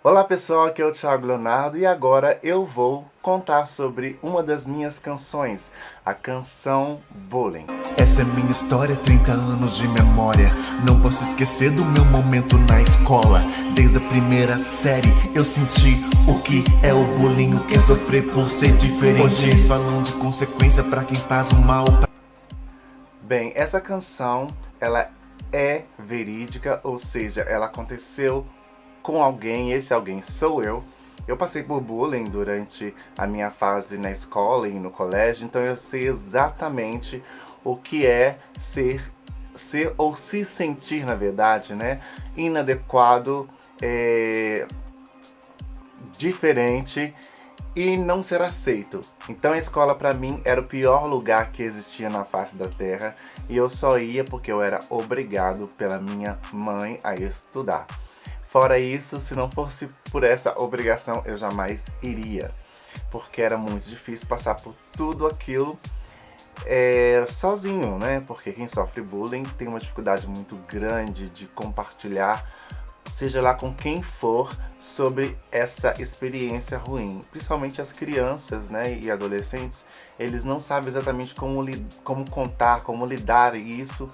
Olá pessoal, aqui é o Thiago Leonardo e agora eu vou contar sobre uma das minhas canções, a canção Bullying. Essa é minha história, 30 anos de memória. Não posso esquecer do meu momento na escola. Desde a primeira série eu senti o que é o bullying, o que é sofrer por ser diferente. Hoje eles falam de consequência pra quem faz o mal. Bem, essa canção, ela é verídica, ou seja, ela aconteceu com alguém, esse alguém sou eu. Eu passei por bullying durante a minha fase na escola e no colégio, então eu sei exatamente o que é ser ou se sentir, na verdade, né, inadequado, diferente e não ser aceito. Então a escola pra mim era o pior lugar que existia na face da terra e eu só ia porque eu era obrigado pela minha mãe a estudar. Fora isso, se não fosse por essa obrigação, eu jamais iria. Porque era muito difícil passar por tudo aquilo sozinho, né? Porque quem sofre bullying tem uma dificuldade muito grande de compartilhar, seja lá com quem for, sobre essa experiência ruim. Principalmente as crianças, né, e adolescentes, eles não sabem exatamente como contar, como lidar isso,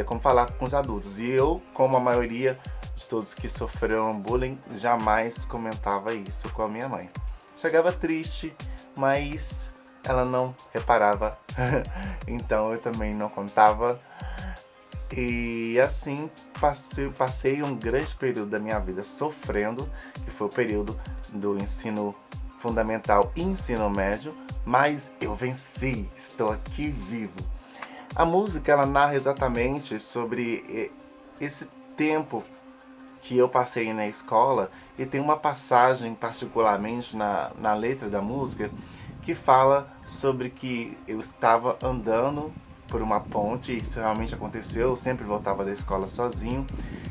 como falar com os adultos. E eu, como a maioria de todos que sofreram bullying, jamais comentava isso com a minha mãe. Chegava triste, mas ela não reparava, então eu também não contava. E assim passei um grande período da minha vida sofrendo, que foi o período do ensino fundamental e ensino médio, mas eu venci, estou aqui vivo. A música, ela narra exatamente sobre esse tempo que eu passei na escola, e tem uma passagem particularmente na letra da música que fala sobre que eu estava andando por uma ponte, isso realmente aconteceu, eu sempre voltava da escola sozinho,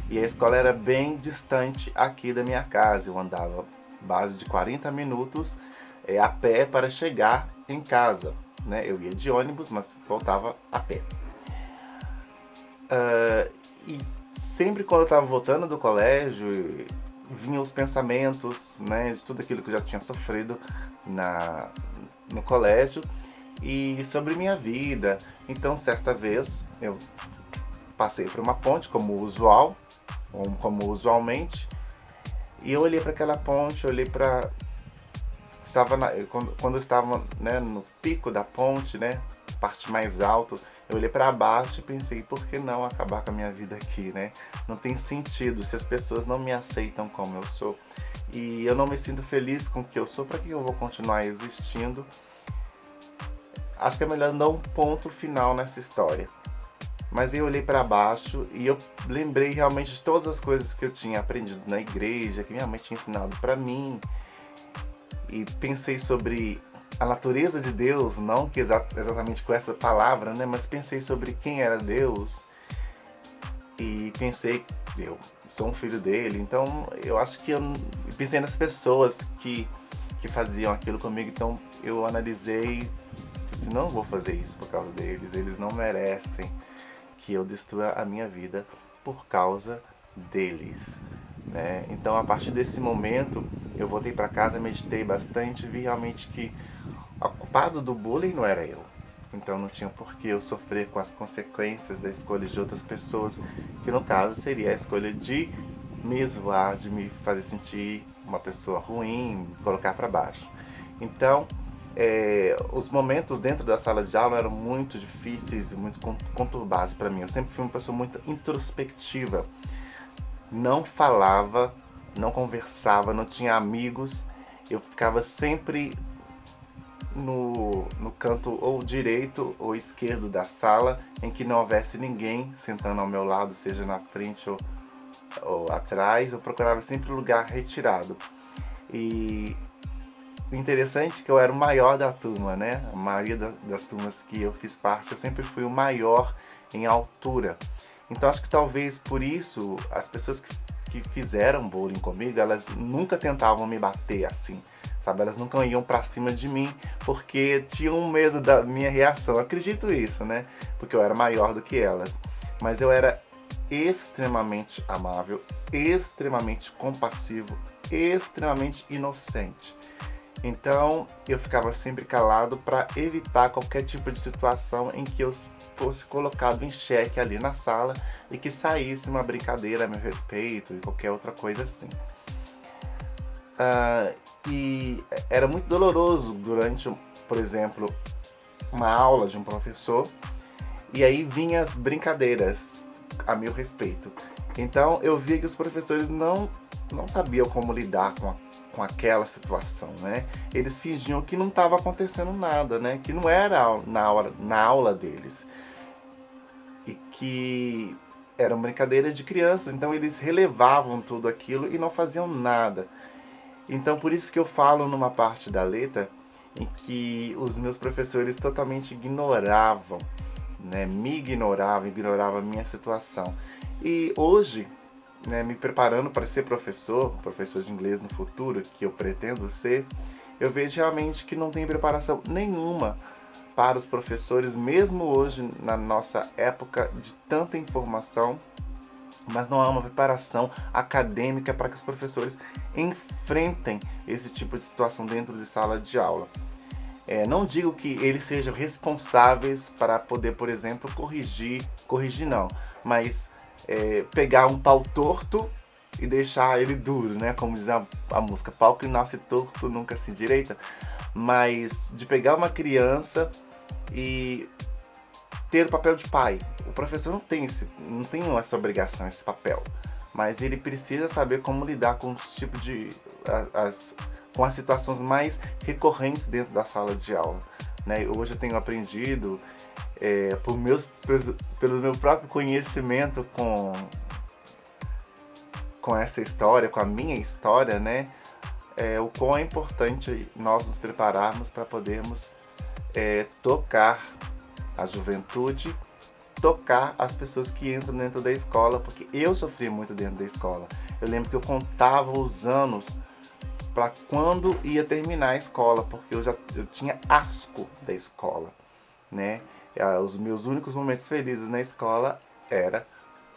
e a escola era bem distante aqui da minha casa, eu andava base de 40 minutos a pé para chegar em casa, né? Eu ia de ônibus, mas voltava a pé. E sempre quando eu estava voltando do colégio, vinham os pensamentos, né, de tudo aquilo que eu já tinha sofrido no colégio e sobre minha vida. Então, certa vez, eu passei por uma ponte, como usualmente, e eu olhei para aquela ponte, olhei para... Quando eu estava, né, no pico da ponte, né, parte mais alta, eu olhei para baixo e pensei, por que não acabar com a minha vida aqui, né? Não tem sentido, se as pessoas não me aceitam como eu sou e eu não me sinto feliz com o que eu sou, para que eu vou continuar existindo? Acho que é melhor dar um ponto final nessa história. Mas eu olhei para baixo e eu lembrei realmente de todas as coisas que eu tinha aprendido na igreja, que minha mãe tinha ensinado para mim, e pensei sobre a natureza de Deus, não que exatamente com essa palavra, né? Mas pensei sobre quem era Deus e pensei que eu sou um filho dele. Então eu acho que eu pensei nas pessoas que faziam aquilo comigo. Então eu analisei, disse, não vou fazer isso por causa deles, eles não merecem que eu destrua a minha vida por causa deles, né? Então a partir desse momento eu voltei para casa, meditei bastante, vi realmente que o culpado do bullying não era eu. Então não tinha por que eu sofrer com as consequências da escolha de outras pessoas, que no caso seria a escolha de me zoar, de me fazer sentir uma pessoa ruim, me colocar para baixo. Então os momentos dentro da sala de aula eram muito difíceis e muito conturbados para mim. Eu sempre fui uma pessoa muito introspectiva, não falava, não conversava, não tinha amigos, eu ficava sempre no canto ou direito ou esquerdo da sala, em que não houvesse ninguém sentando ao meu lado, seja na frente ou atrás. Eu procurava sempre um lugar retirado. E o interessante é que eu era o maior da turma, né? A maioria das turmas que eu fiz parte, eu sempre fui o maior em altura. Então acho que talvez por isso as pessoas que fizeram bullying comigo, elas nunca tentavam me bater assim, sabe? Elas nunca iam pra cima de mim porque tinham medo da minha reação. Eu acredito isso, né? Porque eu era maior do que elas. Mas eu era extremamente amável, extremamente compassivo, extremamente inocente. Então eu ficava sempre calado para evitar qualquer tipo de situação em que eu fosse colocado em xeque ali na sala e que saísse uma brincadeira a meu respeito e qualquer outra coisa assim. E era muito doloroso durante, por exemplo, uma aula de um professor, e aí vinham as brincadeiras a meu respeito. Então eu via que os professores não sabiam como lidar com aquela situação, né? Eles fingiam que não estava acontecendo nada, né? Que não era na aula deles. E que eram brincadeiras de crianças, então eles relevavam tudo aquilo e não faziam nada. Então por isso que eu falo numa parte da letra em que os meus professores totalmente ignoravam, né? Me ignoravam a minha situação. E hoje, né, me preparando para ser professor de inglês no futuro, que eu pretendo ser, eu vejo realmente que não tem preparação nenhuma para os professores, mesmo hoje, na nossa época de tanta informação, mas não há uma preparação acadêmica para que os professores enfrentem esse tipo de situação dentro de sala de aula. Não digo que eles sejam responsáveis para poder, por exemplo, corrigir não, mas pegar um pau torto e deixar ele duro, né? Como diz a música, pau que nasce torto nunca se endireita. Mas de pegar uma criança e ter o papel de pai. O professor não tem essa obrigação, esse papel. Mas ele precisa saber como lidar com os tipos com as situações mais recorrentes dentro da sala de aula, né? Hoje eu tenho aprendido, pelo meu próprio conhecimento com essa história, com a minha história, né? O quão é importante nós nos prepararmos para podermos tocar a juventude, tocar as pessoas que entram dentro da escola, porque eu sofri muito dentro da escola. Eu lembro que eu contava os anos para quando ia terminar a escola, porque eu tinha asco da escola, né? Os meus únicos momentos felizes na escola era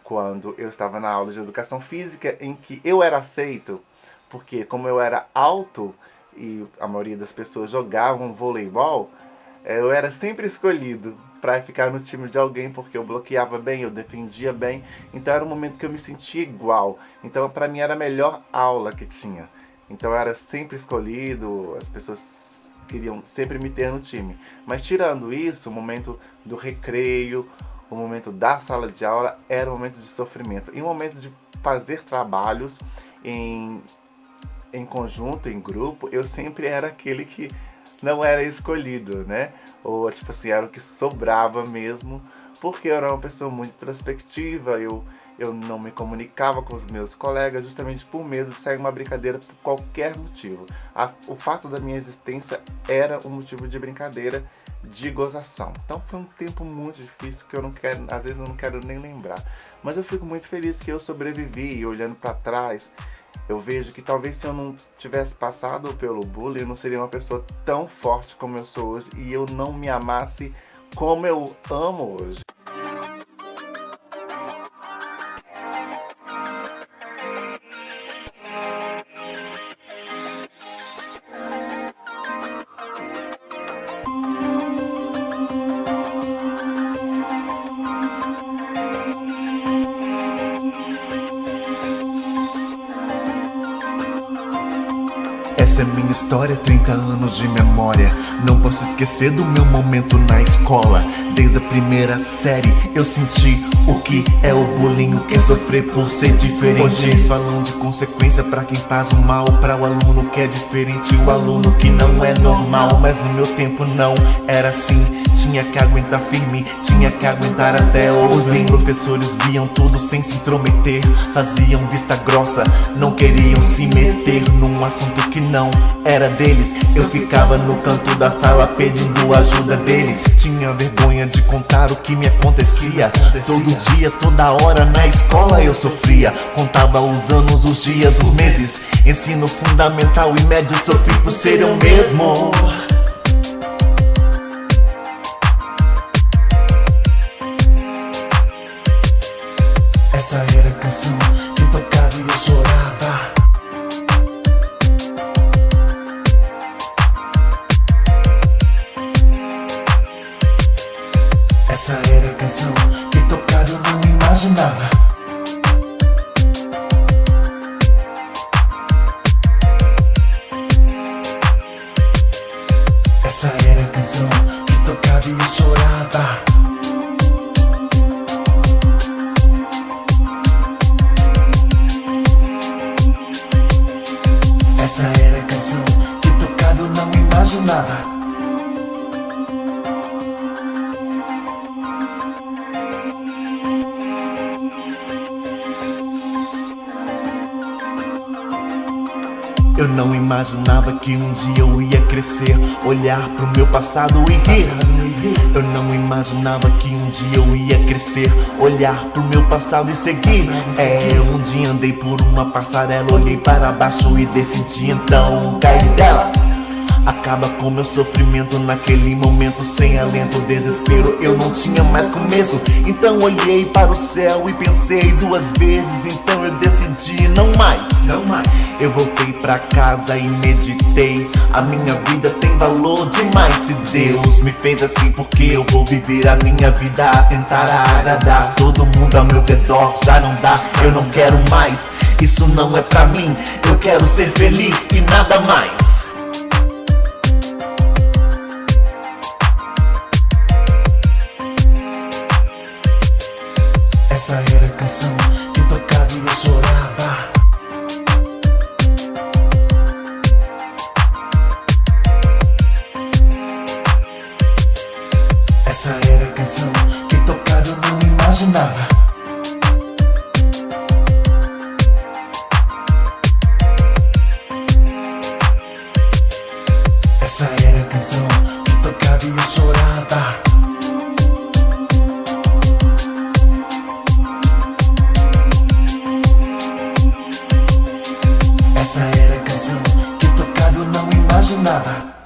quando eu estava na aula de educação física, em que eu era aceito, porque como eu era alto e a maioria das pessoas jogavam voleibol, eu era sempre escolhido para ficar no time de alguém, porque eu bloqueava bem, eu defendia bem, então era um momento que eu me sentia igual. Então para mim era a melhor aula que tinha. Então eu era sempre escolhido, as pessoas queriam sempre me ter no time. Mas tirando isso, o momento do recreio, o momento da sala de aula era um momento de sofrimento. E um momento de fazer trabalhos em conjunto, em grupo, eu sempre era aquele que não era escolhido, né? Ou tipo assim, era o que sobrava mesmo, porque eu era uma pessoa muito introspectiva, eu não me comunicava com os meus colegas justamente por medo de sair uma brincadeira por qualquer motivo. O fato da minha existência era um motivo de brincadeira, de gozação. Então foi um tempo muito difícil que às vezes eu não quero nem lembrar. Mas eu fico muito feliz que eu sobrevivi, e olhando para trás, eu vejo que talvez se eu não tivesse passado pelo bullying, eu não seria uma pessoa tão forte como eu sou hoje, e eu não me amasse como eu amo hoje. Essa é minha história, 30 anos de memória. Não posso esquecer do meu momento na escola. Desde a primeira série eu senti o que é o bullying, o que é sofrer por ser diferente. Hoje eles falam de consequência pra quem faz o mal, pra o aluno que é diferente, o aluno que não é normal. Mas no meu tempo não era assim, tinha que aguentar firme, tinha que aguentar até hoje. Os professores viam tudo sem se intrometer, faziam vista grossa, não queriam se meter num assunto que não era deles. Eu ficava no canto da sala pedindo ajuda deles. Tinha vergonha de contar o que me acontecia. Todo dia, toda hora na escola eu sofria. Contava os anos, os dias, os meses. Ensino fundamental e médio sofri por ser eu mesmo. Essa era a canção que eu tocava e eu chorava. canção que tocava eu não imaginava. Essa era a canção que tocava e eu chorava. Essa era a canção que tocava eu não imaginava. Eu não imaginava que um dia eu ia crescer, olhar pro meu passado e rir. Eu não imaginava que um dia eu ia crescer, olhar pro meu passado e seguir. Um dia andei por uma passarela, olhei para baixo e decidi então cair dela. Acaba com meu sofrimento naquele momento, sem alento, desespero, eu não tinha mais começo. Então olhei para o céu e pensei duas vezes, então eu decidi não mais. Eu voltei pra casa e meditei, a minha vida tem valor demais. Se Deus me fez assim, porque eu vou viver a minha vida a tentar agradar todo mundo ao meu redor. Já não dá, eu não quero mais, isso não é pra mim, eu quero ser feliz e nada mais. Essa era a canção que tocava e eu chorava. Essa era a canção que tocava eu não imaginava. Essa era a canção que tocava e eu chorava. Essa era a canção que tocava eu não imaginava.